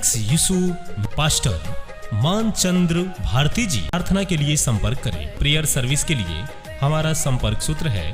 Thanks यीशु pastor मानचंद्र Bharti जी। प्रार्थना के लिए संपर्क करें। प्रेयर सर्विस के लिए हमारा संपर्क सूत्र है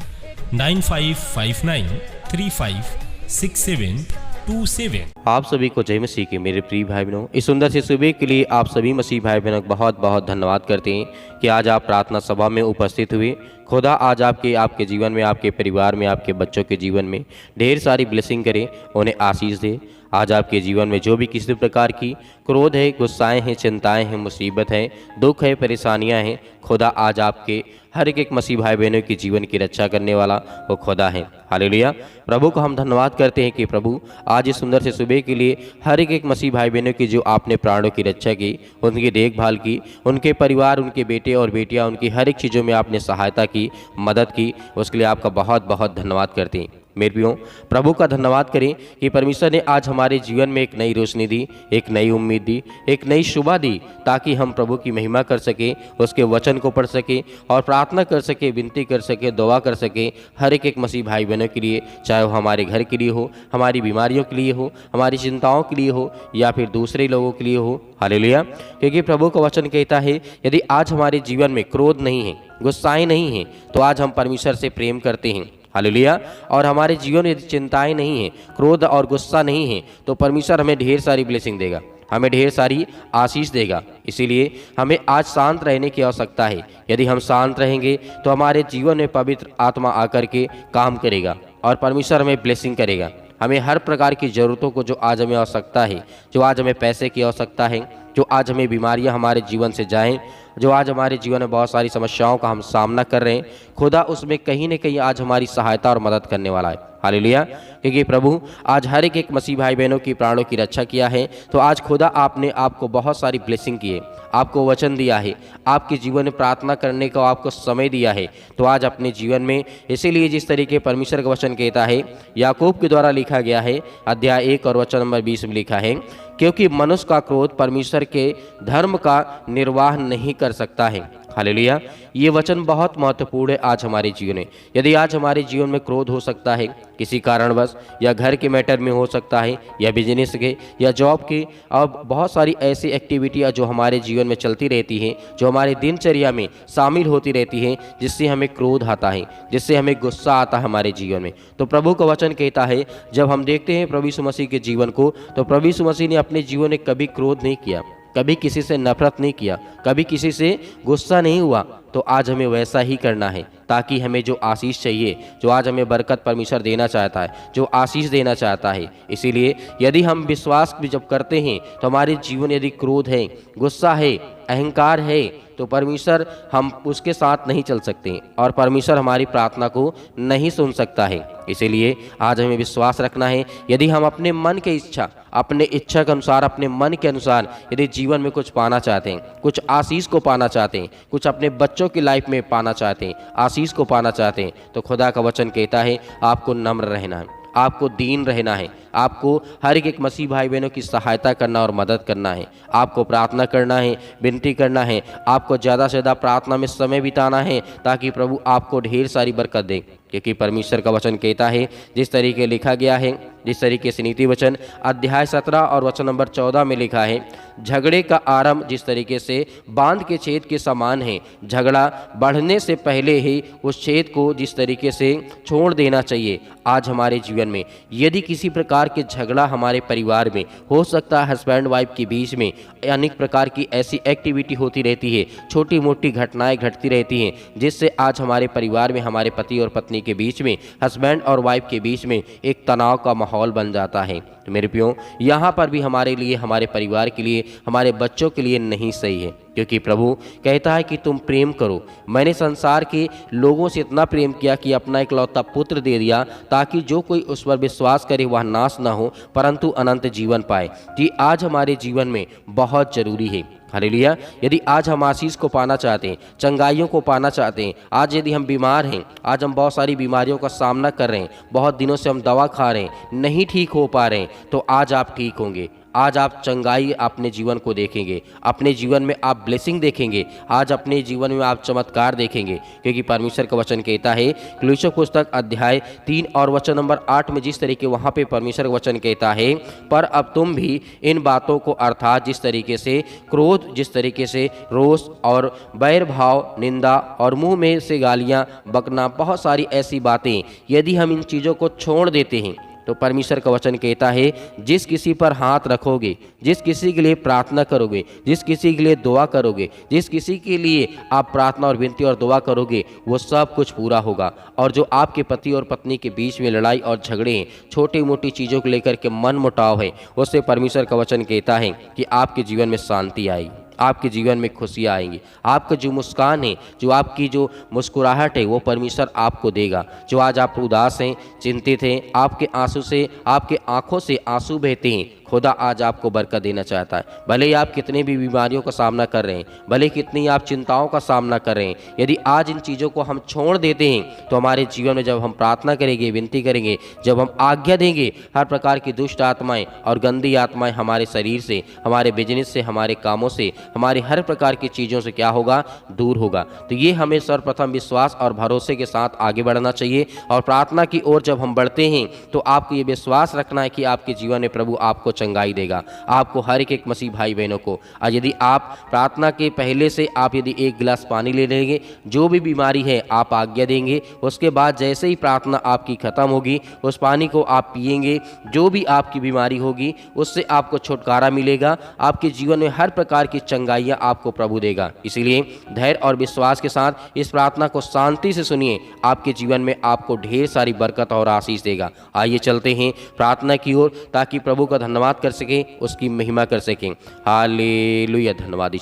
9559356727। आप सभी को जय मसीह के मेरे प्रिय भाई बहनों, इस सुंदर से सुबह के लिए आप सभी मसीह भाई बहनों को बहुत बहुत धन्यवाद करते हैं कि आज आप प्रार्थना सभा में उपस्थित हुए। खुदा आज आपके जीवन में, आपके परिवार में, आपके बच्चों के जीवन में ढेर सारी ब्लेसिंग करे, उन्हें आशीष दे। आज आपके जीवन में जो भी किसी प्रकार की क्रोध है, गुस्साएं हैं, चिंताएं हैं, मुसीबत है, दुख है, परेशानियां हैं, खुदा आज आपके हर एक मसीह भाई बहनों के जीवन की रक्षा करने वाला वो खुदा है। हालेलुया। प्रभु को हम धन्यवाद करते हैं कि प्रभु आज इस सुंदर से सुबह के लिए हर एक मसीह भाई बहनों की जो आपने प्राणों की रक्षा की, उनकी देखभाल की, उनके परिवार, उनके बेटे और बेटियां, उनकी हर एक चीज़ों में आपने सहायता की, मदद की, उसके लिए आपका बहुत बहुत धन्यवाद करते हैं। मेरे प्रियो, प्रभु का धन्यवाद करें कि परमेश्वर ने आज हमारे जीवन में एक नई रोशनी दी, एक नई उम्मीद दी, एक नई सुबह दी, ताकि हम प्रभु की महिमा कर सके, उसके वचन को पढ़ सके और प्रार्थना कर सके, विनती कर सके, दुआ कर सके हर एक मसीह भाई बहनों के लिए, चाहे वो हमारे घर के लिए हो, हमारी बीमारियों के लिए हो, हमारी चिंताओं के लिए हो, या फिर दूसरे लोगों के लिए हो। हालेलुया। क्योंकि प्रभु का वचन कहता है यदि आज हमारे जीवन में क्रोध नहीं है, गुस्साएं नहीं हैं, तो आज हम परमेश्वर से प्रेम करते हैं। हालेलुया। और हमारे जीवन में यदि चिंताएं नहीं हैं, क्रोध और गुस्सा नहीं है, तो परमेश्वर हमें ढेर सारी ब्लेसिंग देगा, हमें ढेर सारी आशीष देगा। इसीलिए हमें आज शांत रहने की आवश्यकता है। यदि हम शांत रहेंगे तो हमारे जीवन में पवित्र आत्मा आकर के काम करेगा और परमेश्वर हमें ब्लेसिंग करेगा। हमें हर प्रकार की ज़रूरतों को, जो आज हमें आवश्यकता है, जो आज हमें पैसे की आवश्यकता है, जो आज हमें बीमारियां हमारे जीवन से जाएं, जो आज हमारे जीवन में बहुत सारी समस्याओं का हम सामना कर रहे हैं, खुदा उसमें कहीं न कहीं आज हमारी सहायता और मदद करने वाला है। हालेलुया। क्योंकि प्रभु आज हर एक मसीह भाई बहनों की प्राणों की रक्षा किया है, तो आज खुदा आपने आपको बहुत सारी ब्लेसिंग की है, आपको वचन दिया है, आपके जीवन में प्रार्थना करने का आपको समय दिया है। तो आज अपने जीवन में, इसीलिए जिस तरीके परमेश्वर का वचन कहता है, याकूब के द्वारा लिखा गया है, अध्याय 1 और वचन नंबर 20 में लिखा है, क्योंकि मनुष्य का क्रोध परमेश्वर के धर्म का निर्वाह नहीं कर सकता है। हालेलुया। ये वचन बहुत महत्वपूर्ण है आज हमारे जीवन में। यदि आज हमारे जीवन में क्रोध हो सकता है किसी कारणवश, या घर के मैटर में हो सकता है, या बिजनेस के, या जॉब के, और बहुत सारी ऐसी एक्टिविटियां जो हमारे जीवन में चलती रहती हैं, जो हमारे दिनचर्या में शामिल होती रहती हैं, जिससे हमें क्रोध आता है, जिससे हमें गुस्सा आता है हमारे जीवन में। तो प्रभु का वचन कहता है, जब हम देखते हैं प्रभु यीशु मसीह के जीवन को, तो प्रभु यीशु मसीह ने अपने जीवन में कभी क्रोध नहीं किया, कभी किसी से नफरत नहीं किया, कभी किसी से गुस्सा नहीं हुआ। तो आज हमें वैसा ही करना है, ताकि हमें जो आशीष चाहिए, जो आज हमें बरकत परमेश्वर देना चाहता है, जो आशीष देना चाहता है। इसीलिए यदि हम विश्वास भी जब करते हैं, तो हमारे जीवन यदि क्रोध है, गुस्सा है, अहंकार है, तो परमेश्वर हम उसके साथ नहीं चल सकते और परमेश्वर हमारी प्रार्थना को नहीं सुन सकता है। इसीलिए आज हमें विश्वास रखना है। यदि हम अपने मन के इच्छा, अपने इच्छा के अनुसार, अपने मन के अनुसार यदि जीवन में कुछ पाना चाहते हैं, कुछ आशीष को पाना चाहते हैं, कुछ अपने बच्चों की लाइफ में पाना चाहते हैं, आशीष को पाना चाहते हैं, तो खुदा का वचन कहता है आपको नम्र रहना है, आपको दीन रहना है, आपको हर एक मसीह भाई बहनों की सहायता करना और मदद करना है, आपको प्रार्थना करना है, विनती करना है, आपको ज़्यादा से ज़्यादा प्रार्थना में समय बिताना है, ताकि प्रभु आपको ढेर सारी बरकत दे। क्योंकि परमेश्वर का वचन कहता है, जिस तरीके लिखा गया है, जिस तरीके से नीति वचन अध्याय 17 और वचन नंबर 14 में लिखा है, झगड़े का आरंभ जिस तरीके से बांध के छेद के समान है, झगड़ा बढ़ने से पहले ही उस छेद को जिस तरीके से छोड़ देना चाहिए। आज हमारे जीवन में यदि किसी प्रकार के झगड़ा हमारे परिवार में हो सकता है, हस्बैंड वाइफ के बीच में अनेक प्रकार की ऐसी एक्टिविटी होती रहती है, छोटी मोटी घटनाएं घटती रहती हैं, जिससे आज हमारे परिवार में, हमारे पति और पत्नी के बीच में, हस्बैंड और वाइफ के बीच में एक तनाव का माहौल बन जाता है। तो मेरे प्रियो, यहाँ पर भी हमारे लिए, हमारे परिवार के लिए, हमारे बच्चों के लिए नहीं सही है। क्योंकि प्रभु कहता है कि तुम प्रेम करो। मैंने संसार के लोगों से इतना प्रेम किया कि अपना इकलौता पुत्र दे दिया, ताकि जो कोई उस पर विश्वास करे वह नाश न हो, परंतु अनंत जीवन पाए। कि आज हमारे जीवन में बहुत जरूरी है। हालेलुया। यदि आज हम आशीष को पाना चाहते हैं, चंगाइयों को पाना चाहते हैं, आज यदि हम बीमार हैं, आज हम बहुत सारी बीमारियों का सामना कर रहे हैं, बहुत दिनों से हम दवा खा रहे हैं, नहीं ठीक हो पा रहे हैं, तो आज आप ठीक होंगे। आज आप चंगाई अपने जीवन को देखेंगे, अपने जीवन में आप ब्लेसिंग देखेंगे, आज अपने जीवन में आप चमत्कार देखेंगे। क्योंकि परमेश्वर का वचन कहता है कुलुस्सियों पुस्तक अध्याय 3 और वचन नंबर 8 में जिस तरीके वहाँ पे परमेश्वर का वचन कहता है, पर अब तुम भी इन बातों को अर्थात जिस तरीके से क्रोध, जिस तरीके से रोष और बैर भाव, निंदा और मुंह में से गालियाँ बकना, बहुत सारी ऐसी बातें यदि हम इन चीज़ों को छोड़ देते हैं तो परमेश्वर का वचन कहता है जिस किसी पर हाथ रखोगे, जिस किसी के लिए प्रार्थना करोगे, जिस किसी के लिए दुआ करोगे, जिस किसी के लिए आप प्रार्थना और विनती और दुआ करोगे, वो सब कुछ पूरा होगा। और जो आपके पति और पत्नी के बीच में लड़ाई और झगड़े हैं, छोटी मोटी चीज़ों को लेकर के मन मुटाव है, उससे परमेश्वर का वचन कहता है कि आपके जीवन में शांति आएगी, आपके जीवन में खुशियाँ आएंगी। आपका जो मुस्कान है, जो आपकी जो मुस्कुराहट है, वो परमेश्वर आपको देगा। जो आज आप उदास हैं, चिंतित हैं, आपके आंसू से, आपके आंखों से आंसू बहते हैं, खुदा आज आपको बरकत देना चाहता है। भले ही आप कितनी भी बीमारियों का सामना कर रहे हैं, भले कितनी आप चिंताओं का सामना कर रहे हैं, यदि आज इन चीज़ों को हम छोड़ देते हैं तो हमारे जीवन में जब हम प्रार्थना करेंगे, विनती करेंगे, जब हम आज्ञा देंगे, हर प्रकार की दुष्ट आत्माएं और गंदी आत्माएं हमारे शरीर से, हमारे बिजनेस से, हमारे कामों से, हमारी हर प्रकार की चीज़ों से क्या होगा, दूर होगा। तो ये हमें सर्वप्रथम विश्वास और भरोसे के साथ आगे बढ़ना चाहिए। और प्रार्थना की ओर जब हम बढ़ते हैं तो आपको ये विश्वास रखना है कि आपके जीवन में प्रभु आपको चंगाई देगा, आपको हर एक मसीह भाई बहनों को। और यदि आप प्रार्थना के पहले से आप यदि एक गिलास पानी ले लेंगे, जो भी बीमारी है आप आज्ञा देंगे, उसके बाद जैसे ही प्रार्थना आपकी खत्म होगी, उस पानी को आप पिएंगे, जो भी आपकी बीमारी होगी उससे आपको छुटकारा मिलेगा, आपके जीवन में हर प्रकार की चंगाइयाँ आपको प्रभु देगा। इसीलिए धैर्य और विश्वास के साथ इस प्रार्थना को शांति से सुनिए, आपके जीवन में आपको ढेर सारी बरकत और आशीष देगा। आइए चलते हैं प्रार्थना की ओर, ताकि प्रभु का धन्यवाद कर सकें, उसकी महिमा कर सकें। हालेलुया। धन्यवाद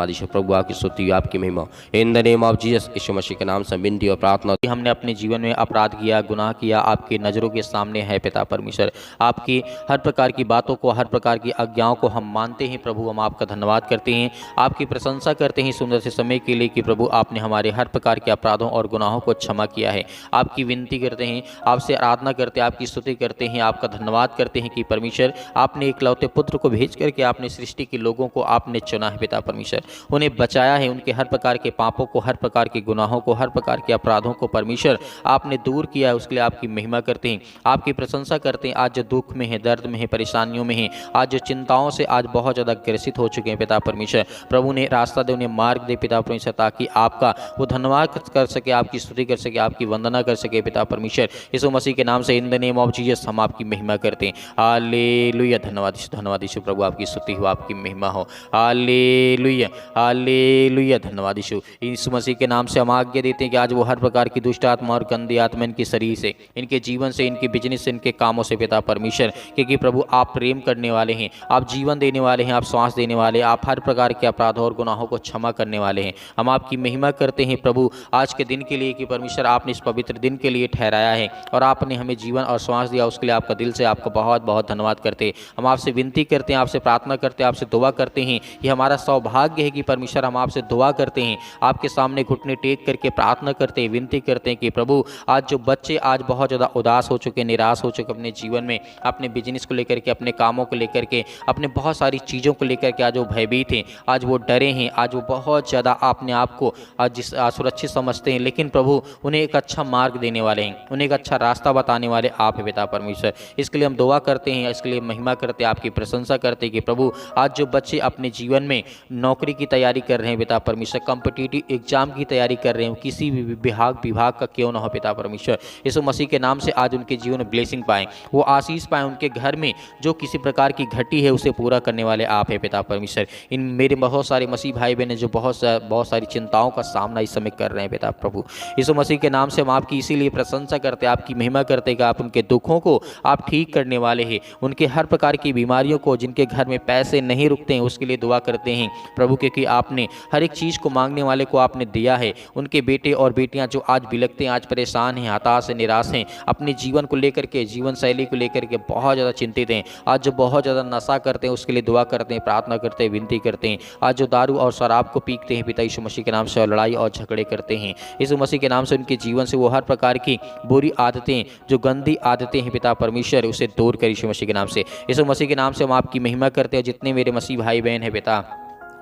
यीशु, प्रभु आपकी स्तुति, आपकी महिमा। In the name of Jesus, Yeshu Masih के नाम से विनती और प्रार्थना। हमने अपने जीवन में अपराध किया, गुनाह किया, आपके नज़रों के सामने है पिता परमेश्वर। आपकी हर प्रकार की बातों को, हर प्रकार की आज्ञाओं को हम मानते हैं प्रभु। हम आपका धन्यवाद करते हैं, आपकी प्रशंसा करते हैं सुंदर से समय के लिए कि प्रभु आपने हमारे हर प्रकार के अपराधों और गुनाहों को क्षमा किया है। आपकी विनती करते हैं, आपसे आराधना करते हैं, आपकी स्तुति करते हैं, आपका धन्यवाद करते हैं कि परमेश्वर आपने एकलौते पुत्र को भेज करके आपने सृष्टि के लोगों को आपने चुना है पिता परमेश्वर, उन्हें बचाया है, उनके हर प्रकार के पापों को, हर प्रकार के गुनाहों को, हर प्रकार के अपराधों को परमेश्वर आपने दूर किया है। उसके लिए आपकी महिमा करते हैं, आपकी प्रशंसा करते हैं। आज जो दुख में है, दर्द में है, परेशानियों में है, आज जो चिंताओं से आज बहुत ज़्यादा ग्रसित हो चुके हैं पिता परमेश्वर, प्रभु ने रास्ता दे, उन्हें मार्ग दे पिता परमेश्वर, ताकि आपका वो धन्यवाद कर सके, आपकी स्तुति कर सके, आपकी वंदना कर सके पिता परमेश्वर। यीशु मसीह के नाम से in the name of Jesus हम आपकी महिमा करते हैं। हालेलुया। धन्यवाद यीशु, प्रभु आपकी स्तुति हो, आपकी महिमा हो। Hallelujah, hallelujah. धन्यवाद यीशु मसीह के नाम से हम आज्ञा देते हैं कि आज वो हर प्रकार की दुष्ट आत्मा और गंदी आत्मा इनके शरीर से, इनके जीवन से, इनके बिजनेस से, इनके कामों से पिता परमेश्वर, क्योंकि प्रभु आप प्रेम करने वाले हैं, आप जीवन देने वाले हैं, आप श्वास देने वाले हैं, आप हर प्रकार के अपराधों और गुनाहों को क्षमा करने वाले हैं। हम आपकी महिमा करते हैं प्रभु आज के दिन के लिए कि परमेश्वर आपने इस पवित्र दिन के लिए ठहराया है और आपने हमें जीवन और श्वास दिया, उसके लिए आपका दिल से आपका बहुत बहुत धन्यवाद करते हैं। हम आपसे विनती करते हैं, आपसे प्रार्थना करते हैं, आपसे दुआ करते हैं। ये हमारा सौभाग्य है कि परमेश्वर हम आपसे दुआ करते हैं, आपके सामने घुटने टेक करके प्रार्थना करते हैं, विनती करते हैं कि प्रभु आज जो बच्चे आज बहुत ज़्यादा उदास हो चुके, निराश हो चुके अपने जीवन में, अपने बिजनेस को लेकर के, अपने कामों को लेकर के, अपने बहुत सारी चीज़ों को लेकर के आज वो भयभीत हैं, आज वो डरे हैं, आज वो बहुत ज़्यादा अपने आप को आज सुरक्षित समझते हैं, लेकिन प्रभु उन्हें एक अच्छा मार्ग देने वाले हैं, उन्हें एक अच्छा रास्ता बताने वाले आप हैं पिता परमेश्वर। इसके लिए हम दुआ करते हैं, इसके लिए महिमा करते हैं, आपकी प्रशंसा करते हैं कि प्रभु आज जो बच्चे अपने जीवन में नौकरी की तैयारी कर रहे हैं पिता परमेश्वर, कॉम्पिटिटिव एग्जाम की तैयारी कर रहे हैं, किसी भी विभाग का क्यों ना हो पिता परमेश्वर, यीशु मसीह के नाम से आज उनके जीवन में ब्लेसिंग पाएँ, वो आशीष पाएँ, उनके घर में जो किसी प्रकार की घटी है उसे पूरा करने वाले आप हैं पिता परमेश्वर। इन मेरे बहुत सारे मसीह भाई बहन जो बहुत सारी चिंताओं का सामना इस समय कर रहे हैं पिता प्रभु, यीशु मसीह के नाम से हम आपकी इसीलिए प्रशंसा करते हैं, आपकी महिमा करते हैं कि आप उनके दुखों को आप ठीक करने वाले हैं, उनके हर प्रकार की बीमारियों को, जिनके घर में पैसे नहीं रुकते हैं उसके लिए दुआ करते हैं प्रभु, क्योंकि आपने हर एक चीज़ को मांगने वाले को आपने दिया है। उनके बेटे और बेटियां जो आज बिलखते हैं, आज परेशान हैं, हताश हैं, निराश हैं, अपने जीवन को लेकर के, जीवन शैली को लेकर के बहुत ज़्यादा चिंतित हैं, आज जो बहुत ज़्यादा नशा करते हैं उसके लिए दुआ करते हैं, प्रार्थना करते हैं, विनती करते हैं, आज जो दारू और शराब को पीते हैं पिता यीशु मसीह के नाम से लड़ाई और झगड़े करते हैं, यीशु मसीह के नाम से उनके जीवन से वो हर प्रकार की बुरी आदतें, जो गंदी आदतें हैं पिता परमेश्वर, उसे दूर कर यीशु मसीह के नाम से। यीशु यीशु मसीह के नाम से हम आपकी महिमा करते हैं। जितने मेरे मसीह भाई बहन हैं पिता,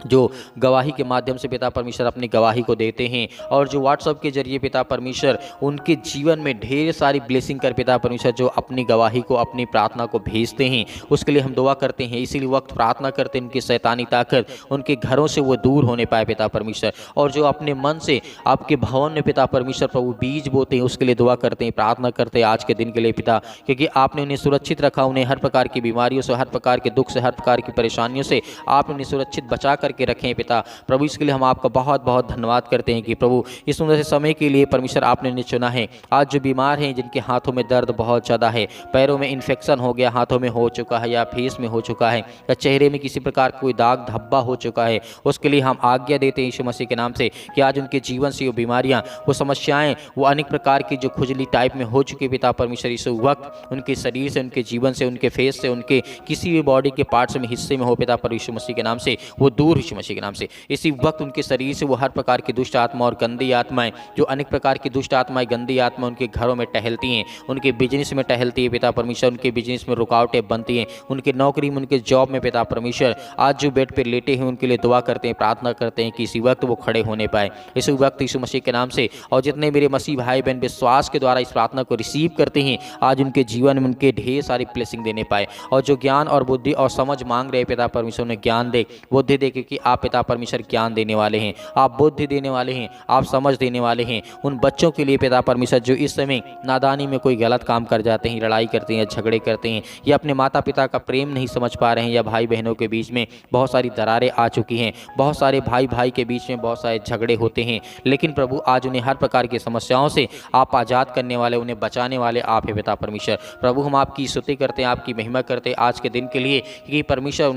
जो गवाही के माध्यम से पिता परमेश्वर अपनी गवाही को देते हैं, और जो व्हाट्सएप के जरिए पिता परमेश्वर उनके जीवन में ढेर सारी ब्लेसिंग कर पिता परमेश्वर जो अपनी गवाही को, अपनी प्रार्थना को भेजते हैं, उसके लिए हम दुआ करते हैं। इसीलिए वक्त प्रार्थना करते हैं उनकी शैतानी ताकत उनके घरों से वो दूर होने पाए पिता परमेश्वर, और जो अपने मन से आपके भवन में पिता परमेश्वर प्रभु बीज बोते हैं, उसके लिए दुआ करते हैं, प्रार्थना करते हैं आज के दिन के लिए पिता, क्योंकि आपने उन्हें सुरक्षित रखा, उन्हें हर प्रकार की बीमारियों से, हर प्रकार के दुख से, हर प्रकार की परेशानियों से आपने उन्हें सुरक्षित बचा करके रखें पिता प्रभु। इसके लिए हम आपका बहुत बहुत धन्यवाद करते हैं कि प्रभु इस सुंदर से समय के लिए परमेश्वर आपने उन्हें चुना है। आज जो बीमार हैं, जिनके हाथों में दर्द बहुत ज़्यादा है, पैरों में इन्फेक्शन हो गया, हाथों में हो चुका है, या फेस में हो चुका है, या चेहरे में किसी प्रकार कोई दाग धब्बा हो चुका है, उसके लिए हम आज्ञा देते हैं यीशु मसीह के नाम से कि आज उनके जीवन से वो बीमारियाँ, वो समस्याएं, वो अनेक प्रकार की जो खुजली टाइप में हो चुकी पिता परमेश्वर, इस वक्त उनके शरीर से, उनके जीवन से, उनके फेस से, उनके किसी भी बॉडी के पार्ट्स में, हिस्से में हो पिता पर यीशु मसीह के नाम से वो दूर यीशु मसीह के नाम से। इसी वक्त उनके शरीर से वो हर प्रकार की दुष्ट आत्मा और गंदी आत्माएं, जो अनेक प्रकार की दुष्ट आत्माएं, गंदी आत्मा उनके घरों में टहलती हैं, उनके बिजनेस में टहलती है पिता परमेश्वर, उनके बिजनेस में रुकावटें बनती हैं, उनके नौकरी में, उनके जॉब में पिता परमेश्वर, आज जो बेड पर लेटे हैं उनके लिए दुआ करते हैं, प्रार्थना करते हैं कि इसी वक्त वो खड़े होने पाए इसी वक्त यीशु मसीह के नाम से। और जितने मेरे मसीह भाई बहन विश्वास के द्वारा इस प्रार्थना को रिसीव करते हैं, आज उनके जीवन में उनके ढेर सारी ब्लेसिंग देने पाए, और जो ज्ञान और बुद्धि और समझ मांग रहे पिता परमेश्वर उन्हें ज्ञान दे, बुद्धि दे, क्योंकि आप पिता परमेश्वर ज्ञान देने वाले हैं, आप बुद्धि देने वाले हैं, आप समझ देने वाले हैं उन बच्चों के लिए पिता परमेश्वर जो इस समय नादानी में कोई गलत काम कर जाते हैं, लड़ाई करते हैं, झगड़े करते हैं, या अपने माता पिता का प्रेम नहीं समझ पा रहे हैं, या भाई बहनों के बीच में बहुत सारी दरारें आ चुकी हैं, बहुत सारे भाई भाई के बीच में बहुत सारे झगड़े होते हैं, लेकिन प्रभु आज उन्हें हर प्रकार की समस्याओं से आप आज़ाद करने वाले, उन्हें बचाने वाले आप हैं पिता परमेश्वर। प्रभु हम आपकी स्तुति करते हैं, आपकी महिमा करते हैं आज के दिन के लिए कि परमेश्वर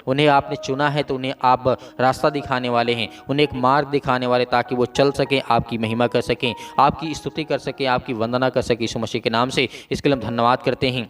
उन्हें आपने चुना है, तो उन्हें आप रास्ता दिखाने वाले हैं, उन्हें एक मार्ग दिखाने वाले, ताकि वो चल सकें, आपकी महिमा कर सकें, आपकी स्तुति कर सकें, आपकी वंदना कर सकें यीशु मसीह के नाम से। इसके लिए हम धन्यवाद करते हैं।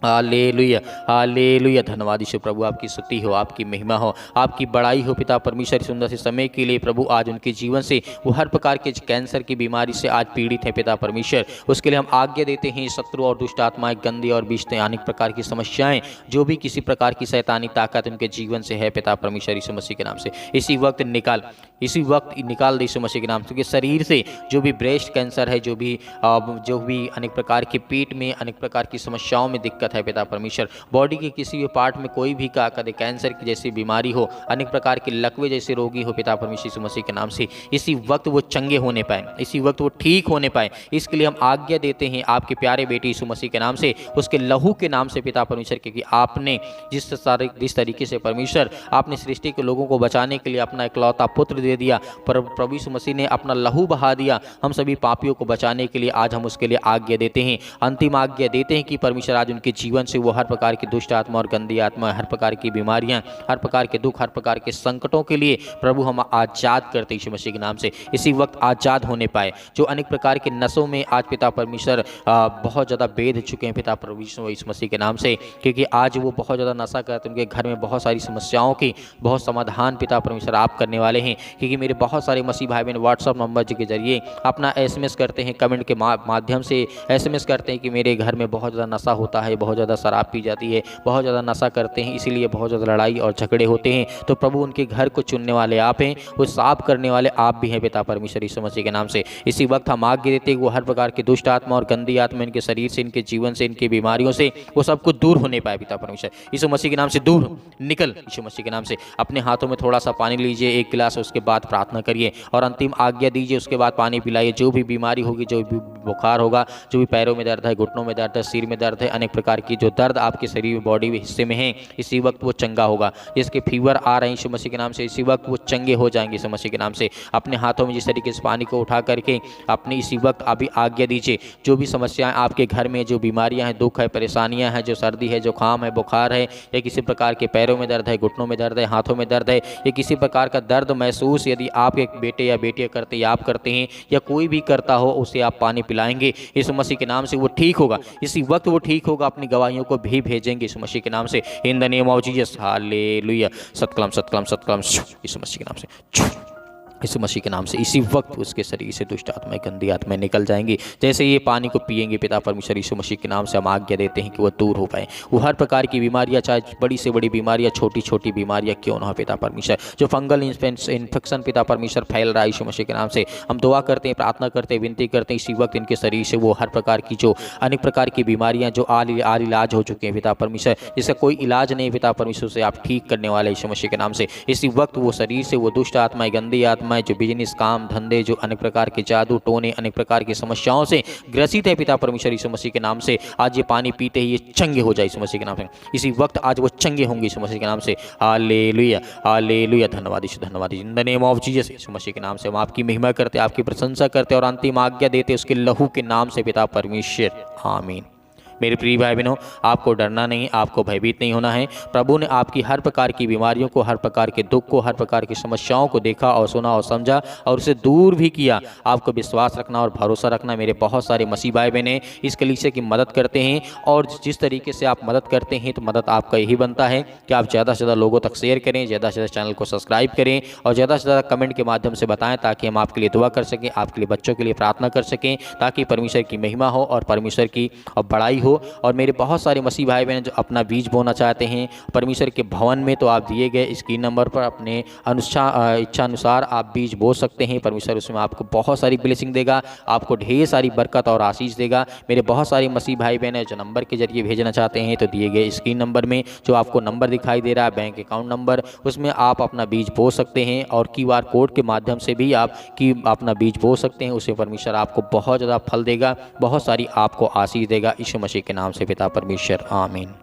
Hallelujah, hallelujah. धन्यवाद यीशु प्रभु, आपकी स्तुति हो, आपकी महिमा हो, आपकी बड़ाई हो पिता परमेश्वर। सुंदर से समय के लिए प्रभु आज उनके जीवन से वो हर प्रकार के कैंसर की बीमारी से आज पीड़ित है पिता परमेश्वर, उसके लिए हम आज्ञा देते हैं शत्रु और दुष्ट आत्माएं, गंदी और विषते अनेक प्रकार की समस्याएं, जो भी किसी प्रकार की शैतानी ताकत उनके जीवन से है पिता परमेश्वर यीशु मसीह के नाम से इसी वक्त निकाल दे यीशु मसीह के नाम से। क्योंकि शरीर से जो भी ब्रेस्ट कैंसर है, जो भी अनेक प्रकार के पेट में अनेक प्रकार की समस्याओं में दिक्कत है पिता परमेश्वर, बॉडी के किसी भी पार्ट में कोई भी कदे कैंसर की जैसी बीमारी हो, अनेक प्रकार के लकवे जैसे रोगी हो पिता परमेश्वर यीशु मसीह के नाम से, इसी वक्त वो चंगे होने पाए, इसी वक्त वो ठीक होने पाए, इसके लिए हम आज्ञा देते हैं आपके प्यारे बेटे यीशु मसीह के नाम से, उसके लहू के नाम से पिता परमेश्वर। क्योंकि आपने जिस तरीके से परमेश्वर आपने सृष्टि के लोगों को बचाने के लिए अपना इकलौता पुत्र दे दिया, पर प्रभु यीशु मसीह ने अपना लहू बहा दिया हम सभी पापियों को बचाने के लिए, आज हम उसके लिए आज्ञा देते हैं, अंतिम आज्ञा देते हैं कि परमेश्वर आज उनके जीवन से वो हर प्रकार की दुष्ट आत्मा और गंदी आत्मा, हर प्रकार की बीमारियां, हर प्रकार के दुख, हर प्रकार के संकटों के लिए प्रभु हम आज़ाद करते यीशु मसीह के नाम से, इसी वक्त आज़ाद होने पाए। जो अनेक प्रकार के नसों में आज पिता परमेश्वर बहुत ज़्यादा बेध चुके हैं पिता प्रभु यीशु मसीह के नाम से, क्योंकि आज वो बहुत ज़्यादा नशा करते हैं, उनके घर में बहुत सारी समस्याओं की बहुत समाधान पिता परमेश्वर आप करने वाले हैं। क्योंकि मेरे बहुत सारे मसीह भाई बहन व्हाट्सअप नंबर के जरिए अपना SMS करते हैं, कमेंट के माध्यम से SMS करते हैं कि मेरे घर में बहुत ज़्यादा नशा होता है, बहुत ज़्यादा शराब पी जाती है, बहुत ज़्यादा नशा करते हैं, इसीलिए बहुत ज़्यादा लड़ाई और झगड़े होते हैं। तो प्रभु उनके घर को चुनने वाले आप हैं, वो साफ करने वाले आप भी हैं पिता परमेश्वर यीशु मसीह के नाम से। इसी वक्त हम आज्ञा देते हैं वो हर प्रकार की दुष्ट आत्मा और गंदी आत्मा इनके शरीर से, इनके जीवन से, इनकी बीमारियों से वो सब कुछ दूर होने पाए पिता परमेश्वर यीशु मसीह के नाम से। दूर निकल यीशु मसीह के नाम से। अपने हाथों में थोड़ा सा पानी लीजिए, एक गिलास, उसके बाद प्रार्थना करिए और अंतिम आज्ञा दीजिए, उसके बाद पानी पिलाइए। जो भी बीमारी होगी, जो भी बुखार होगा, जो भी पैरों में दर्द है, घुटनों में दर्द है, सिर में दर्द है, अनेक प्रकार की जो दर्द आपके शरीर में, बॉडी में हिस्से में है, इसी वक्त वो चंगा होगा। जिसके फीवर आ रहे हैं यीशु मसीह के नाम से, इसी वक्त वो चंगे हो जाएंगे यीशु मसीह के नाम से। अपने हाथों में जिस तरीके से पानी को उठा करके अपने इसी वक्त अभी आज्ञा दीजिए। जो भी समस्याएं आपके घर में, जो बीमारियां हैं, दुख है, परेशानियां हैं, जो सर्दी है, जुकाम है, बुखार है, या किसी प्रकार के पैरों में दर्द है, घुटनों में दर्द है, हाथों में दर्द है, या किसी प्रकार का दर्द महसूस यदि आप एक बेटे या बेटियां करते या आप करते हैं या कोई भी करता हो, उसे आप पानी पिलाएंगे यीशु मसीह के नाम से, वो ठीक होगा। इसी वक्त वो ठीक होगा। अपनी गवाहियों को भी भेजेंगे यीशु मसीह के नाम से, in the name of Jesus. Hallelujah. सत्कलम सत्कलम सत्कलम यीशु मसीह के नाम से। यीशु मसीह के नाम से इसी वक्त उसके शरीर से दुष्ट आत्माएं, गंदी आत्माएं निकल जाएंगी। जैसे ये पानी को पिएंगे, पिता परमेश्वर यीशु मसीह के नाम से हम आज्ञा देते हैं कि वो दूर हो पाए। वो हर प्रकार की बीमारियां, चाहे बड़ी से बड़ी बीमारियां, छोटी छोटी बीमारियां क्यों ना हो पिता परमेश्वर, जो फंगल इन्फेक्शन पिता परमेश्वर फैल रहा है यीशु मसीह के नाम से हम दुआ करते हैं, प्रार्थना करते हैं, विनती करते हैं इसी वक्त इनके शरीर से वो हर प्रकार की जो अनेक प्रकार की बीमारियां जो आल इलाज हो चुके हैं पिता परमेश्वर, जिसका कोई इलाज नहीं पिता परमेश्वर से आप ठीक करने वाले यीशु मसीह के नाम से इसी वक्त वो शरीर से वो दुष्ट आत्माएं, गंदी आत्माएं जो बिजनेस, काम धंधे, जो अनेक प्रकार के जादू टोने, अनेक प्रकार की समस्याओं से ग्रसित है पिता परमेश्वर यीशु मसीह के नाम से, आज ये पानी पीते ही ये चंगे हो जाए यीशु मसीह के नाम से। इसी वक्त आज वो चंगे होंगे यीशु मसीह के नाम से। हालेलुया, हालेलुया, धन्यवाद यीशु, धन्यवाद in the name of Jesus. Yeshu Masih के नाम से हम आपकी महिमा करते, आपकी प्रशंसा करते और अंतिम आज्ञा देते उसके लहू के नाम से पिता परमेश्वर, आमीन। मेरे प्रिय भाई बहनों, आपको डरना नहीं, आपको भयभीत नहीं होना है। प्रभु ने आपकी हर प्रकार की बीमारियों को, हर प्रकार के दुख को, हर प्रकार की समस्याओं को देखा और सुना और समझा और उसे दूर भी किया। आपको विश्वास रखना और भरोसा रखना। मेरे बहुत सारे मसीह भाई बहनें इस कलीसिया की मदद करते हैं और जिस तरीके से आप मदद करते हैं तो मदद आपका यही बनता है कि आप ज़्यादा से ज़्यादा लोगों तक शेयर करें, ज़्यादा से ज़्यादा चैनल को सब्सक्राइब करें और ज़्यादा से ज़्यादा कमेंट के माध्यम से बताएं, ताकि हम आपके लिए दुआ कर सकें, आपके लिए बच्चों के लिए प्रार्थना कर सकें, ताकि परमेश्वर की महिमा हो और परमेश्वर की बड़ाई हो। और मेरे बहुत सारे मसीह भाई बहन जो अपना बीज बोना चाहते हैं परमेश्वर के भवन में, तो आप दिए गए स्क्रीन नंबर पर अपने इच्छा अनुसार आप बीज बो सकते हैं। परमेश्वर उसमें आपको बहुत सारी ब्लेसिंग देगा, आपको ढेर सारी बरकत और आशीष देगा। मेरे बहुत सारे मसीह भाई बहन हैं जो नंबर के जरिए भेजना चाहते हैं, तो दिए गए स्क्रीन नंबर में जो आपको नंबर दिखाई दे रहा है, बैंक अकाउंट नंबर, उसमें आप अपना बीज बो सकते हैं और QR कोड के माध्यम से भी आप अपना बीज बो सकते हैं। उससे परमेश्वर आपको बहुत ज़्यादा फल देगा, बहुत सारी आपको आशीष देगा। यीशु मसीह के नाम से पिता परमेश्वर, आमीन।